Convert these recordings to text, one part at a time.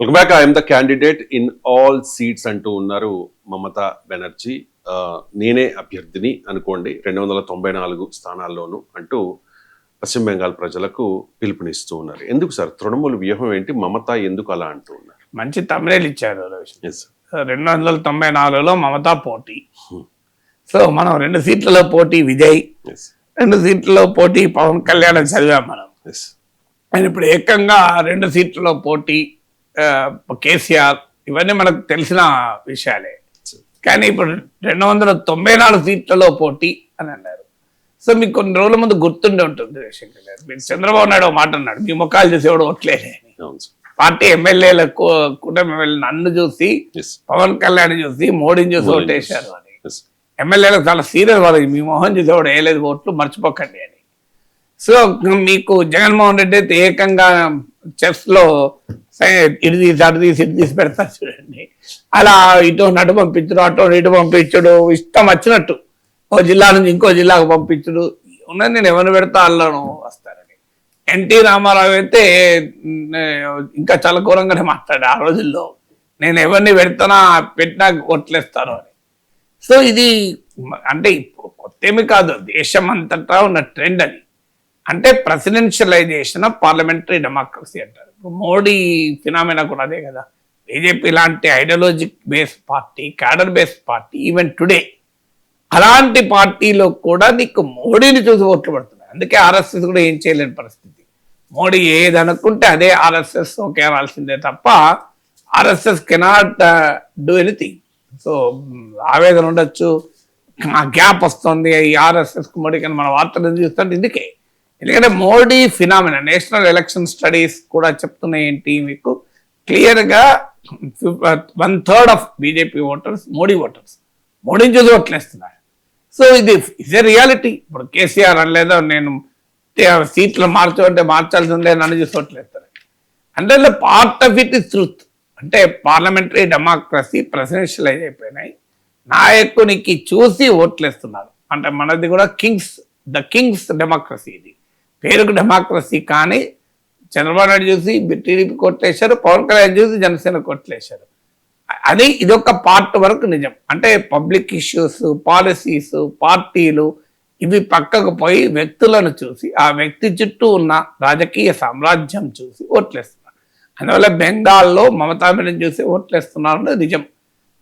Welcome back. I'm the candidate in all seats అంటూ ఉన్నారు మమతా బెనర్జీ. నేనే అభ్యర్థిని అనుకోండి 294 స్థానాల్లోనూ అంటూ పశ్చిమ బెంగాల్ ప్రజలకు పిలుపునిస్తూ ఉన్నారు. ఎందుకు సార్ తృణమూల్ వ్యూహం ఏంటి? మమతా ఎందుకు అలా అంటూ ఉన్నారు? మంచి తమిళ ఇచ్చారు. 294లో మమతా పోటీ. సో మనం 2 సీట్లలో పోటీ విజయ్, 2 సీట్లలో పోటీ పవన్ కళ్యాణ్ చదివాం మనం. అండ్ ఇప్పుడు ఏకంగా 2 సీట్లలో పోటీ కేసీఆర్, ఇవన్నీ మనకు తెలిసిన విషయాలే. కానీ ఇప్పుడు 294 సీట్లలో పోటీ అని అన్నారు. సో మీకు కొన్ని రోజుల ముందు గుర్తుండే ఉంటుంది శంకర్ గారు, మీరు చంద్రబాబు నాయుడు ఒక మాట అన్నాడు, మీ ముఖాలు చూసి ఎవడు ఓట్లేని అని. పార్టీ ఎమ్మెల్యేల కూటమి ఎమ్మెల్యే నన్ను చూసి, పవన్ కళ్యాణ్ చూసి, మోడీని చూసి ఓటేశారు అని. ఎమ్మెల్యేలకు చాలా సీరియస్ వాళ్ళకి, మీ మొహం చూసి ఎవడు వేయలేదు ఓట్లు మర్చిపోకండి అని. సో మీకు జగన్మోహన్ రెడ్డి అయితే ఏకంగా చెస్ లో ఇటు తీసి పెడతారు చూడండి. అలా ఇటు నటు పంపించడు, అటు ఇటు పంపించడు, ఇష్టం వచ్చినట్టు ఓ జిల్లా నుంచి ఇంకో జిల్లాకు పంపించడు. ఉన్నది నేను ఎవరిని పెడతా అల్లను వస్తారని. ఎన్టీ రామారావు అయితే ఇంకా చాలా ఘోరంగానే మాట్లాడు ఆ రోజుల్లో, నేను ఎవరిని పెట్టినా కొట్లేస్తాను అని. సో ఇది అంటే ఇప్పుడు కొత్తేమి కాదు, దేశం అంతటా ఉన్న ట్రెండ్ అని. అంటే ప్రెసిడెన్షియలైజేషన్ ఆఫ్ పార్లమెంటరీ డెమోక్రసీ అంటారు. మోడీ ఫినామినా కూడా అదే కదా. బీజేపీ లాంటి ideologic based party, cadre based party, even today అలాంటి పార్టీలో కూడా నీకు మోడీని చూసి ఓట్లు పడుతున్నాయి. అందుకే ఆర్ఎస్ఎస్ కూడా ఏం చేయలేని పరిస్థితి. మోడీ ఏది అనుకుంటే అదే ఆర్ఎస్ఎస్ ఓకే అనాల్సిందే తప్ప RSS cannot do anything. So ఆవేదన ఉండొచ్చు, ఆ గ్యాప్ వస్తుంది ఈ ఆర్ఎస్ఎస్కి మోడీకి మన వార్తలు చూస్తుంటే ఇందుకే. ఎందుకంటే Modi phenomena, national election studies కూడా చెప్తున్నాయి ఏంటి మీకు క్లియర్గా, 1/3 of BJP voters Modi voters, మోడీని చూసి ఓట్లేస్తున్నారు. సో ఇది ఇస్ ఏ రియాలిటీ. ఇప్పుడు కేసీఆర్ అనలేదో నేను సీట్లు మార్చాలంటే మార్చాల్సిందే, నన్ను చూసి ఓట్లేస్తారు. అంటే part of it is truth. అంటే పార్లమెంటరీ డెమోక్రసీ ప్రెసిడెన్షియలైజ్ అయిపోయినాయి, నాయకునికి చూసి ఓట్లేస్తున్నారు. అంటే మనది కూడా ద కింగ్స్ డెమోక్రసీ. ఇది పేరుకు డెమోక్రసీ, కానీ చంద్రబాబు నాయుడు చూసి టీడీపీ కొట్లేశారు, పవన్ కళ్యాణ్ చూసి జనసేన కొట్లేశారు. అది ఇదొక పార్ట్ వరకు నిజం. అంటే పబ్లిక్ ఇష్యూస్, పాలసీస్, పార్టీలు ఇవి పక్కకు పోయి వ్యక్తులను చూసి, ఆ వ్యక్తి చుట్టూ ఉన్న రాజకీయ సామ్రాజ్యం చూసి ఓట్లేస్తున్నారు. అందువల్ల బెంగాల్లో మమతా బెనర్జీ చూసి ఓట్లేస్తున్నారు నిజం.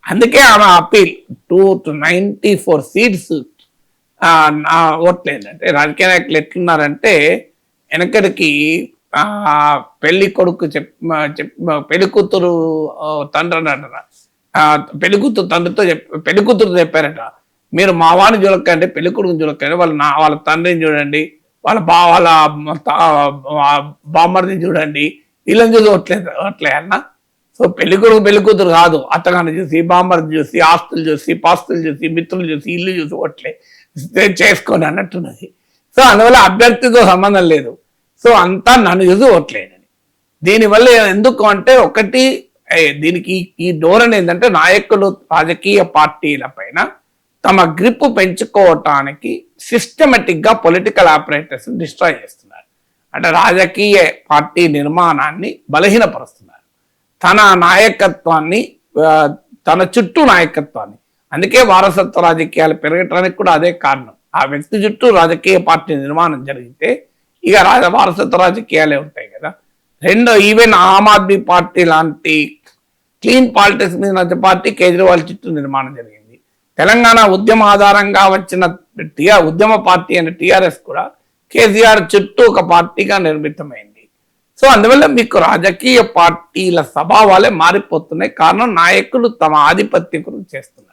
అందుకే ఆమె అప్పీల్ 294 సీట్స్ ఓట్లేదంటే. రాజకీయ నాయకులు ఎట్లున్నారంటే, వెనకడికి పెళ్లి కొడుకు పెళ్లి కూతురు తండ్రి అన్నట, పెళ్లి కూతురు తండ్రితో పెళ్లి కూతురు చెప్పారట, మీరు మా వాడిని చూడకండి, పెళ్లి కొడుకుని చూడకండి, వాళ్ళ తండ్రిని చూడండి, వాళ్ళ బామ్మర్దిని చూడండి, వీళ్ళని చూసి ఓట్లే అన్న. సో పెళ్లి కొడుకు పెళ్లి కూతురు కాదు, అత్తగారిని చూసి, బామ్మర్ది చూసి, ఆస్తులు చూసి, పాస్తులు చూసి, మిత్రులు చూసి, ఇల్లు చూసి ఓట్లే చేసుకొని అన్నట్టున్నది. సో అందువల్ల అభ్యర్థితో సంబంధం లేదు. సో అంతా నన్ను చూసి ఓట్లేనని. దీనివల్ల ఎందుకు అంటే, ఒకటి దీనికి ఈ ధోరణి ఏంటంటే, నాయకులు రాజకీయ పార్టీల పైన తమ గ్రిప్ పెంచుకోవటానికి సిస్టమేటిక్గా పొలిటికల్ ఆపరేటర్స్ డిస్ట్రాయ్ చేస్తున్నారు. అంటే రాజకీయ పార్టీ నిర్మాణాన్ని బలహీనపరుస్తున్నారు, తన నాయకత్వాన్ని, తన చుట్టూ నాయకత్వాన్ని. అందుకే వారసత్వ రాజకీయాలు పెరగటానికి కూడా అదే కారణం. ఆ వ్యక్తి చుట్టూ రాజకీయ పార్టీ నిర్మాణం జరిగితే ఇక వారసత్వ రాజకీయాలే ఉంటాయి కదా. ఈవెన్ ఆమ్ ఆద్మీ పార్టీ లాంటి క్లీన్ పాలిటిక్స్ మీద నచ్చే పార్టీ కేజ్రీవాల్ చుట్టూ నిర్మాణం జరిగింది. తెలంగాణ ఉద్యమ ఆధారంగా వచ్చిన ఉద్యమ పార్టీ అయిన టీఆర్ఎస్ కూడా కేసీఆర్ చుట్టూ ఒక పార్టీగా నిర్మితమైంది. సో అందువల్ల మీకు రాజకీయ పార్టీల స్వభావాలే మారిపోతున్నాయి. కారణం నాయకులు తమ ఆధిపత్యం గురించి చేస్తున్నారు,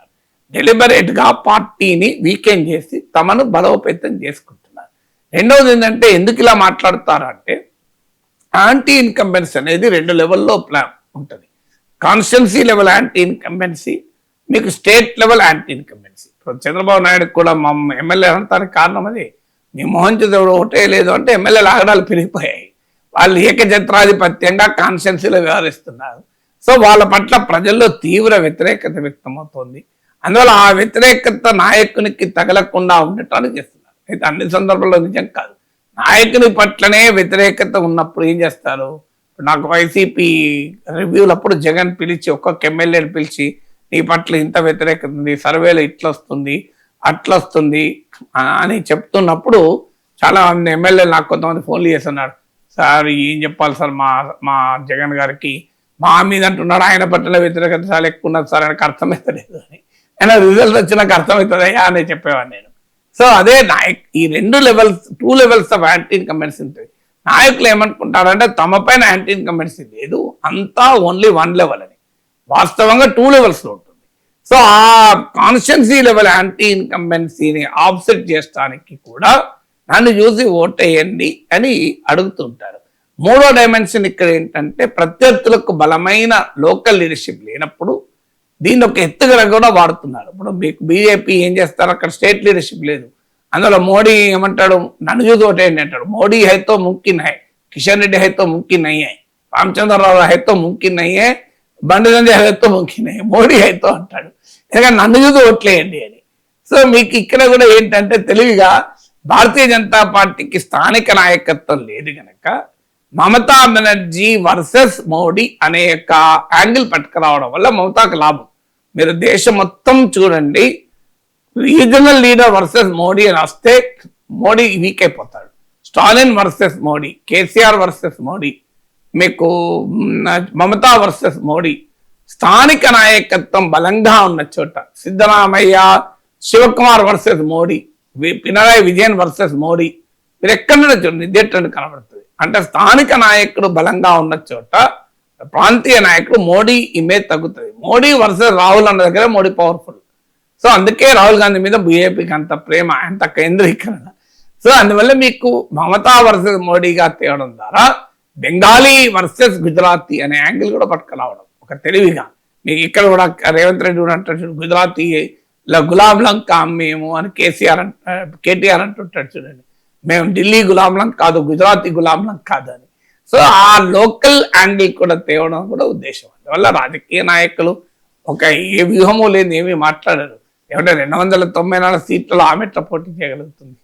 డెలిబరేట్ గా పార్టీని వీకెండ్ చేసి తమను బలోపేతం చేసుకుంటున్నారు. రెండవది ఏంటంటే, ఎందుకు ఇలా మాట్లాడతారంటే, యాంటీ ఇన్కంబెన్సీ అనేది 2 లెవెల్లో ఉంటుంది. కాన్స్టిట్యున్సీ లెవెల్ యాంటీ ఇన్కంబెన్సీ, మీకు స్టేట్ లెవెల్ యాంటీ ఇన్కంబెన్సీ. ఇప్పుడు చంద్రబాబు నాయుడు కూడా మా ఎమ్మెల్యే అనడానికి కారణం అది. మీ మోహన్ చంద్రుడు ఒకటే లేదు అంటే ఎమ్మెల్యేల ఆగడాలు పెరిగిపోయాయి. వాళ్ళు ఏకఛత్రాధిపత్యంగా కాన్స్టిట్యున్సీలో వ్యవహరిస్తున్నారు. సో వాళ్ళ పట్ల ప్రజల్లో తీవ్ర వ్యతిరేకత వ్యక్తమవుతోంది. అందువల్ల ఆ వ్యతిరేకత నాయకునికి తగలకుండా ఉండటానికి చేస్తున్నారు. అయితే అన్ని సందర్భాల్లో నిజం కాదు. నాయకుని పట్లనే వ్యతిరేకత ఉన్నప్పుడు ఏం చేస్తారు, నాకు వైసీపీ రివ్యూలప్పుడు జగన్ పిలిచి ఒక్కొక్క ఎమ్మెల్యేని పిలిచి నీ పట్ల ఇంత వ్యతిరేకత ఉంది, సర్వేలో ఇట్లా వస్తుంది అట్లా వస్తుంది అని చెప్తున్నప్పుడు చాలా మంది ఎమ్మెల్యేలు నాకు కొంతమంది ఫోన్లు చేస్తున్నారు, సార్ ఏం చెప్పాలి సార్ మా జగన్ గారికి మా మీద అంటున్నాడు, ఆయన పట్ల వ్యతిరేకత చాలా ఎక్కువ ఉన్నది సార్, ఆయనకు అర్థమవుతలేదు అని. ఆయన రిజల్ట్ వచ్చినాక అర్థమవుతుందయ్యా అని చెప్పేవాడిని నేను. సో అదే ఈ 2 లెవెల్స్ ఆఫ్ యాంటీ ఇన్కంబెన్సీ ఉంటుంది. నాయకులు ఏమనుకుంటారంటే తమ పైన యాంటీ ఇన్కంబెన్సీ లేదు, అంతా ఓన్లీ 1 లెవెల్ అని. వాస్తవంగా 2 లెవెల్స్లో ఉంటుంది. సో ఆ కాన్స్టిట్యున్సీ లెవెల్ యాంటీ ఇన్కంబెన్సీని ఆఫ్సెట్ చేయడానికి కూడా నన్ను చూసి ఓటేయండి అని అడుగుతుంటారు. 3వ డైమెన్షన్ ఇక్కడ ఏంటంటే ప్రత్యర్థులకు బలమైన లోకల్ లీడర్షిప్ లేనప్పుడు దీన్ని ఒక ఎత్తుగడ కూడా వాడుతున్నారు. ఇప్పుడు మీకు బీజేపీ ఏం చేస్తారు, అక్కడ స్టేట్ లీడర్షిప్ లేదు, అందులో మోడీ ఏమంటాడు, నన్ను చూసి ఓటేయండి అంటాడు. మోడీ హైతో ముమ్కిన్ హై, కిషన్ రెడ్డి హైతో ముమ్కిన్ అయ్యే, రామచంద్రరావు హైతో ముమ్కిన్ అయ్యే, బండి సంజయ్ హైతో ముమ్కిన్ అయ్యే, మోడీ హైతో అంటాడు. ఎందుకంటే నన్ను చూసి ఓట్లేయండి అని. సో మీకు ఇక్కడ కూడా ఏంటంటే తెలివిగా భారతీయ జనతా పార్టీకి స్థానిక నాయకత్వం లేదు కనుక మమతా బెనర్జీ వర్సెస్ మోడీ అనే యొక్క యాంగిల్ పట్టుకురావడం వల్ల మమతాకు లాభం. మీరు దేశం మొత్తం చూడండి, రీజనల్ లీడర్ వర్సెస్ మోడీ అని వస్తే మోడీ వీక్ అయిపోతాడు. స్టాలిన్ వర్సెస్ మోడీ, కేసీఆర్ వర్సెస్ మోడీ, మీకు మమతా వర్సెస్ మోడీ. స్థానిక నాయకత్వం బలంగా ఉన్న చోట సిద్ధరామయ్య, శివకుమార్ వర్సెస్ మోడీ, పినరాయి విజయన్ వర్సెస్ మోడీ, మీరు ఎక్కడ చూడండి ఇదే ట్రెండ్ కనబడుతుంది. అంటే స్థానిక నాయకుడు బలంగా ఉన్న చోట ప్రాంతీయ నాయకుడు మోడీ ఇమేజ్ తగ్గుతుంది. మోడీ వర్సెస్ రాహుల్ అన్న దగ్గర మోడీ పవర్ఫుల్. సో అందుకే రాహుల్ గాంధీ మీద బీజేపీకి అంత ప్రేమ, అంత కేంద్రీకరణ. సో అందువల్ల మీకు మమతా వర్సెస్ మోడీగా తేవడం ద్వారా బెంగాలీ వర్సెస్ గుజరాతీ అనే యాంగిల్ కూడా పట్టుకురావడం ఒక తెలివిగా. మీకు ఇక్కడ కూడా రేవంత్ రెడ్డి కూడా అంటాడు, గుజరాతీ గులాబ్ లంకా మేము అని కేటీఆర్ అంటుంటాడు చూడండి, మేము ఢిల్లీ గులాంలం కాదు, గుజరాతీ గులాంలం కాదు అని. సో ఆ లోకల్ యాంగిల్ కూడా తేవడం కూడా ఉద్దేశం. అందువల్ల రాజకీయ నాయకులు ఒక ఏ వ్యూహము లేని ఏమీ మాట్లాడారు. ఏమంటే 294 సీట్లలో ఆమె ఎట్లా పోటీ చేయగలుగుతుంది?